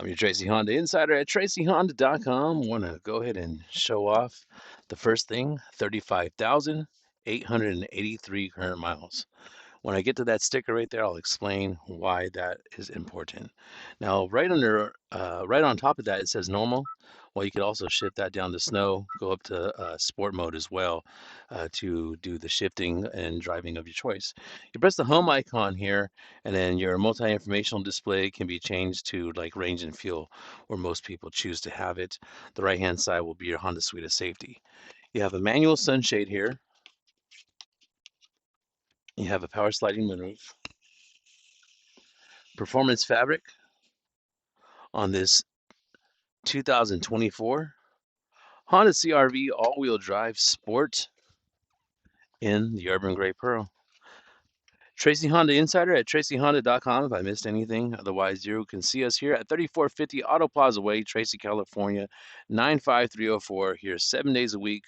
I'm your Tracy Honda Insider at TracyHonda.com. Want to go ahead and show off the first thing, 35,883 current miles. When I get to that sticker right there, I'll explain why that is important. Now, right on top of that, it says normal. Well, you could also shift that down to snow, go up to sport mode as well to do the shifting and driving of your choice. You press the home icon here, and then your multi-informational display can be changed to like range and fuel, where most people choose to have it. The right-hand side will be your Honda Suite of Safety. You have a manual sunshade here. You have a power sliding moonroof. Performance fabric on this 2024 Honda CR-V all-wheel drive Sport in the Urban Gray Pearl. Tracy Honda Insider at TracyHonda.com if I missed anything. Otherwise, you can see us here at 3450 Auto Plaza Way, Tracy, California, 95304. Here 7 days a week,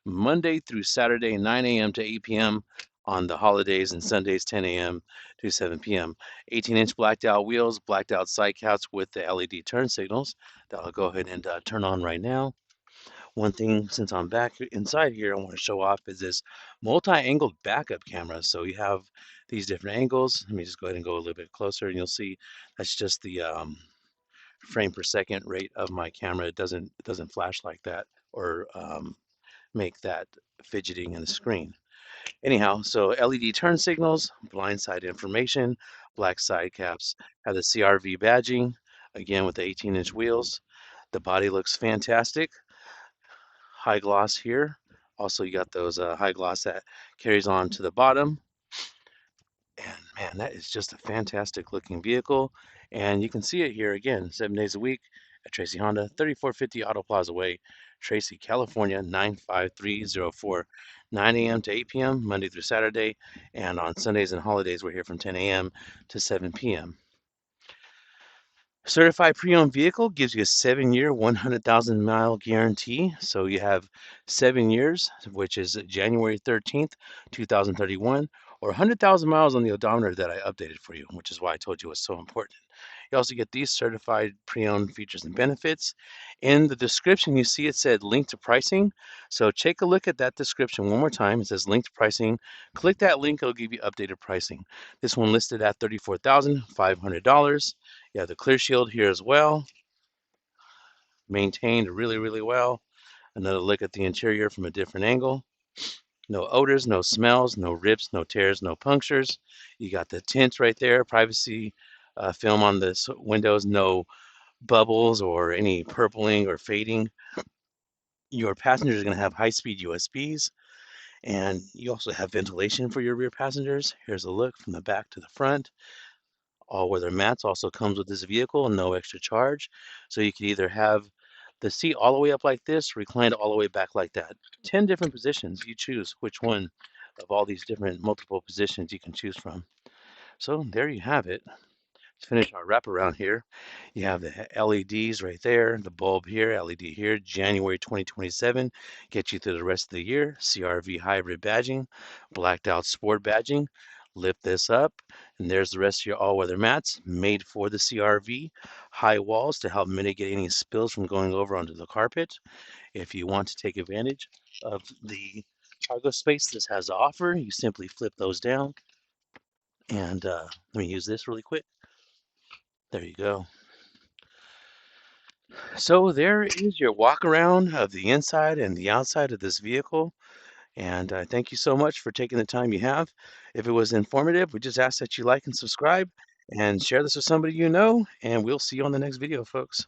Monday through Saturday, 9 a.m. to 8 p.m. On the holidays and Sundays, 10 a.m. to 7 p.m. 18-inch blacked out wheels, blacked out side caps with the LED turn signals that I'll go ahead and turn on right now. One thing, since I'm back inside here, I want to show off is this multi-angled backup camera. So you have these different angles. Let me just go ahead and go a little bit closer, and you'll see that's just the frame per second rate of my camera. It doesn't flash like that or make that fidgeting in the screen. Anyhow, so LED turn signals, blind side information, black side caps, have the CRV badging, again with the 18-inch wheels. The body looks fantastic. High gloss here. Also, you got those high gloss that carries on to the bottom. And man, that is just a fantastic looking vehicle. And you can see it here again, 7 days a week at Tracy Honda, 3450 Auto Plaza Way, Tracy, California, 95304. 9 a.m. to 8 p.m., Monday through Saturday. And on Sundays and holidays, we're here from 10 a.m. to 7 p.m. Certified pre-owned vehicle gives you a 7-year, 100,000 mile guarantee. So you have 7 years, which is January 13th, 2031, or 100,000 miles on the odometer that I updated for you, which is why I told you it's so important. You also get these certified pre-owned features and benefits. In the description, you see it said link to pricing. So take a look at that description one more time. It says link to pricing. Click that link, it'll give you updated pricing. This one listed at $34,500. You have the clear shield here as well, maintained really, really well. Another look at the interior from a different angle. No odors, no smells, no rips, no tears, no punctures. You got the tint right there, privacy film on the windows, no bubbles or any purpling or fading. Your passengers are going to have high-speed USBs, and you also have ventilation for your rear passengers. Here's a look from the back to the front. All-weather mats also comes with this vehicle, no extra charge. So you can either have the seat all the way up like this, reclined all the way back like that. 10 different positions. You choose which one of all these different multiple positions you can choose from. So there you have it. Let's finish our wraparound here. You have the LEDs right there, the bulb here, LED here, January 2027, get you through the rest of the year. CRV hybrid badging, blacked out sport badging. Lift this up, and there's the rest of your all-weather mats made for the CRV. High walls to help mitigate any spills from going over onto the carpet. If you want to take advantage of the cargo space this has to offer, you simply flip those down. And let me use this really quick. There you go. So there is your walk around of the inside and the outside of this vehicle. And thank you so much for taking the time you have. If it was informative, we just ask that you like and subscribe and share this with somebody you know. And we'll see you on the next video, folks.